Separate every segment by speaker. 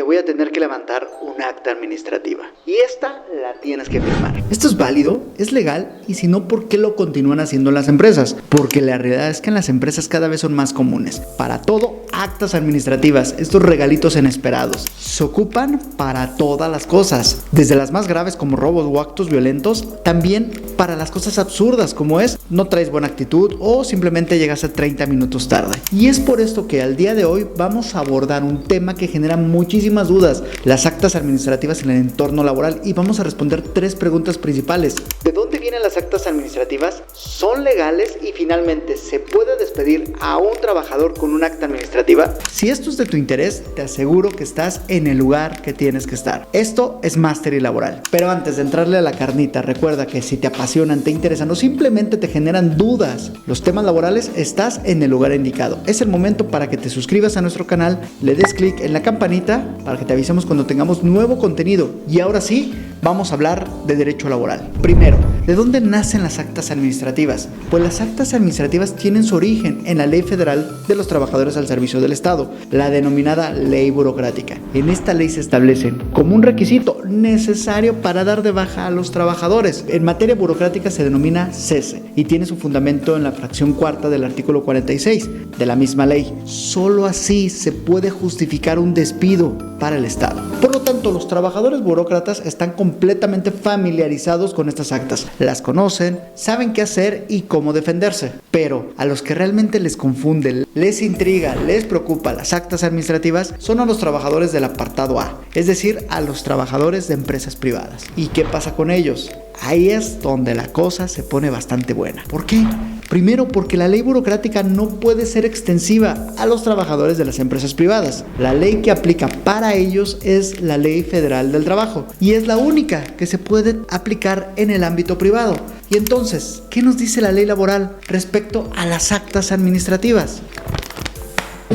Speaker 1: voy a tener que levantar un acta administrativa. Y esta la tienes que firmar. Esto es válido, es legal, y si no, ¿por qué lo continúan haciendo las empresas? Porque la realidad es que en las empresas cada vez son más comunes. Para todo, actas administrativas, estos regalitos inesperados, se ocupan para todas las cosas. Desde las más graves como robos o actos violentos, también para las cosas absurdas como es no traes buena actitud o simplemente llegaste 30 minutos tarde. Y es por esto que al día de hoy vamos a abordar un tema que genera muchísimas dudas: las actas administrativas en el entorno laboral, y vamos a responder 3 preguntas principales. ¿De dónde vienen las actas administrativas? ¿Son legales? Y finalmente, ¿se puede despedir a un trabajador con un acta administrativa? Si esto es de tu interés, te aseguro que estás en el lugar que tienes que estar. Esto es Mastery Laboral. Pero antes de entrarle a la carnita, recuerda que si te apasionan, te interesan o simplemente te generan dudas los temas laborales, estás en el lugar indicado. Es el momento para que te suscribas a nuestro canal, le des clic en la campanita para que te avisemos cuando tengamos nuevo contenido. Y ahora sí, vamos a hablar de derecho laboral. Primero, ¿de dónde nacen las actas administrativas? Pues las actas administrativas tienen su origen en la Ley Federal de los Trabajadores al Servicio del Estado, la denominada Ley Burocrática. En esta ley se establecen como un requisito necesario para dar de baja a los trabajadores. En materia burocrática se denomina cese y tiene su fundamento en la fracción 4ª del artículo 46 de la misma ley. Solo así se puede justificar un despido para el Estado. Por lo tanto, los trabajadores burócratas están completamente familiarizados con estas actas. Las conocen, saben qué hacer y cómo defenderse. Pero a los que realmente les confunde, les intriga, les preocupa las actas administrativas son a los trabajadores del apartado A, es decir, a los trabajadores de empresas privadas. ¿Y qué pasa con ellos? Ahí es donde la cosa se pone bastante buena. ¿Por qué? Primero, porque la ley burocrática no puede ser extensiva a los trabajadores de las empresas privadas. La ley que aplica para ellos es la Ley Federal del Trabajo y es la única que se puede aplicar en el ámbito privado. Y entonces, ¿qué nos dice la ley laboral respecto a las actas administrativas?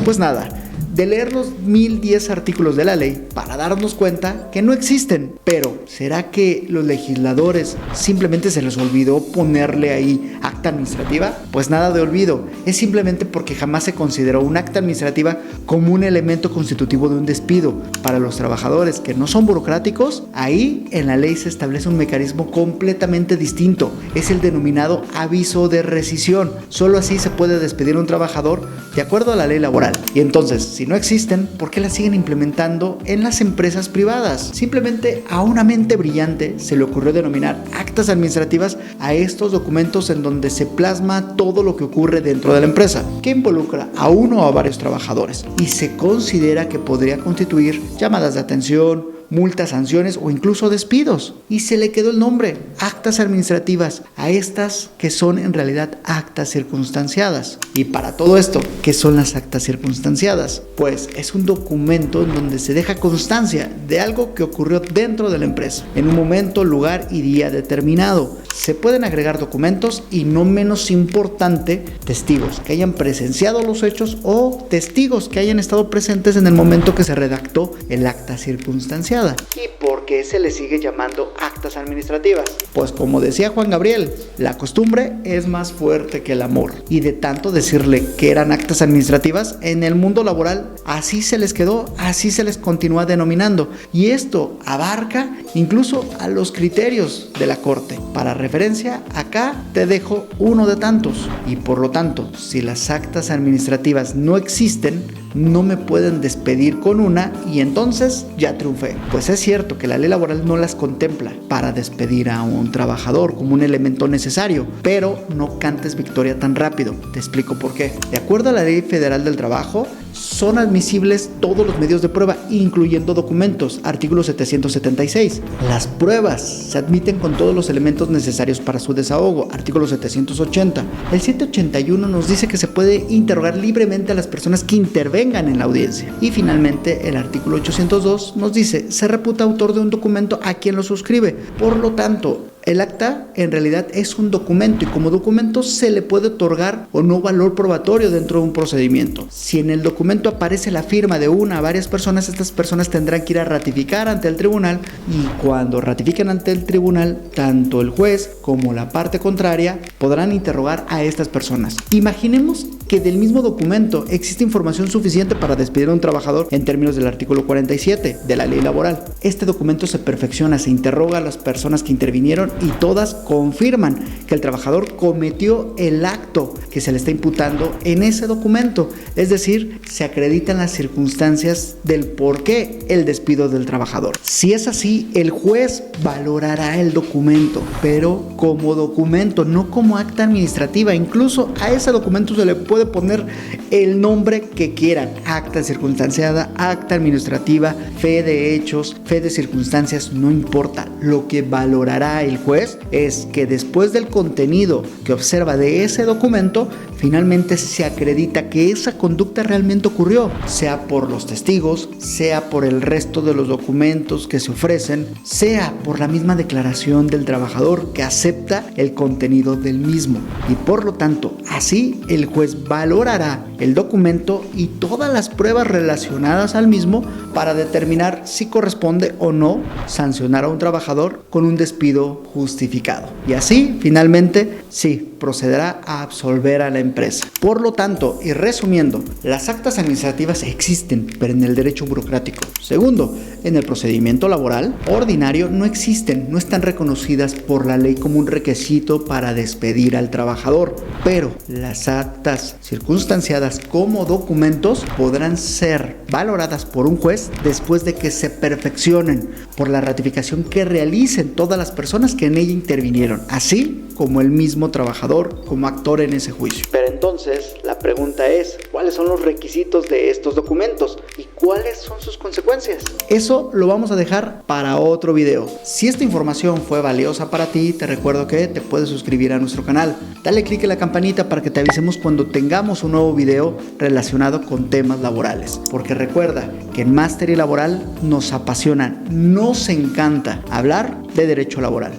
Speaker 1: Pues nada, de leer los 1010 artículos de la ley para darnos cuenta que no existen. Pero, ¿será que los legisladores simplemente se les olvidó ponerle ahí acta administrativa? Pues nada de olvido, es simplemente porque jamás se consideró un acta administrativa como un elemento constitutivo de un despido. Para los trabajadores que no son burocráticos, ahí en la ley se establece un mecanismo completamente distinto. Es el denominado aviso de rescisión. Solo así se puede despedir a un trabajador de acuerdo a la ley laboral. Y entonces, si no existen, ¿por qué las siguen implementando en las empresas privadas? Simplemente a una mente brillante se le ocurrió denominar actas administrativas a estos documentos en donde se plasma todo lo que ocurre dentro de la empresa, que involucra a uno o a varios trabajadores, y se considera que podría constituir llamadas de atención, multas, sanciones o incluso despidos. Y se le quedó el nombre, actas administrativas, a estas que son en realidad actas circunstanciadas. Y para todo esto, ¿qué son las actas circunstanciadas? Pues es un documento en donde se deja constancia de algo que ocurrió dentro de la empresa, en un momento, lugar y día determinado. Se pueden agregar documentos y, no menos importante, testigos que hayan presenciado los hechos o testigos que hayan estado presentes en el momento que se redactó el acta circunstanciada. ¿Y por qué se le sigue llamando actas administrativas? Pues como decía Juan Gabriel, la costumbre es más fuerte que el amor. Y de tanto decirle que eran actas administrativas, en el mundo laboral así se les quedó, así se les continúa denominando. Y esto abarca incluso a los criterios de la Corte. Para referencia, acá te dejo uno de tantos. Y por lo tanto, si las actas administrativas no existen, no me pueden despedir con una y entonces ya triunfé. Pues es cierto que la ley laboral no las contempla para despedir a un trabajador como un elemento necesario, pero no cantes victoria tan rápido. Te explico por qué. De acuerdo a la Ley Federal del Trabajo, son admisibles todos los medios de prueba, incluyendo documentos, artículo 776. Las pruebas se admiten con todos los elementos necesarios para su desahogo, artículo 780. El 781 nos dice que se puede interrogar libremente a las personas que intervengan en la audiencia. Y finalmente, el artículo 802 nos dice, se reputa autor de un documento a quien lo suscribe. Por lo tanto, el acta en realidad es un documento y como documento se le puede otorgar o no valor probatorio dentro de un procedimiento. Si en el documento aparece la firma de una o varias personas, estas personas tendrán que ir a ratificar ante el tribunal y cuando ratifiquen ante el tribunal, tanto el juez como la parte contraria podrán interrogar a estas personas. Imaginemos que que del mismo documento existe información suficiente para despedir a un trabajador en términos del artículo 47 de la ley laboral. Este documento se perfecciona, se interroga a las personas que intervinieron y todas confirman que el trabajador cometió el acto que se le está imputando en ese documento. Es decir, se acreditan las circunstancias del por qué el despido del trabajador. Si es así, el juez valorará el documento, pero como documento, no como acta administrativa. Incluso a ese documento se le puede poner el nombre que quieran: acta circunstanciada, acta administrativa, fe de hechos, fe de circunstancias, no importa. Lo que valorará el juez es que después del contenido que observa de ese documento, finalmente se acredita que esa conducta realmente ocurrió, sea por los testigos, sea por el resto de los documentos que se ofrecen, sea por la misma declaración del trabajador que acepta el contenido del mismo. Y por lo tanto, así el juez valorará el documento y todas las pruebas relacionadas al mismo para determinar si corresponde o no sancionar a un trabajador con un despido justificado. Y así, finalmente, sí, procederá a absolver a la empresa. Por lo tanto, y resumiendo, las actas administrativas existen, pero en el derecho burocrático. Segundo, en el procedimiento laboral ordinario no existen, no están reconocidas por la ley como un requisito para despedir al trabajador, pero las actas circunstanciadas como documentos podrán ser valoradas por un juez después de que se perfeccionen por la ratificación que realicen todas las personas que en ella intervinieron, así como el mismo trabajador como actor en ese juicio. Pero entonces la pregunta es, ¿cuáles son los requisitos de estos documentos y cuáles son sus consecuencias? Eso lo vamos a dejar para otro video. Si esta información fue valiosa para ti, te recuerdo que te puedes suscribir a nuestro canal. Dale click en la campanita para que te avisemos cuando tengamos un nuevo video relacionado con temas laborales. Porque recuerda que en Mastery Laboral nos apasiona, nos encanta hablar de derecho laboral.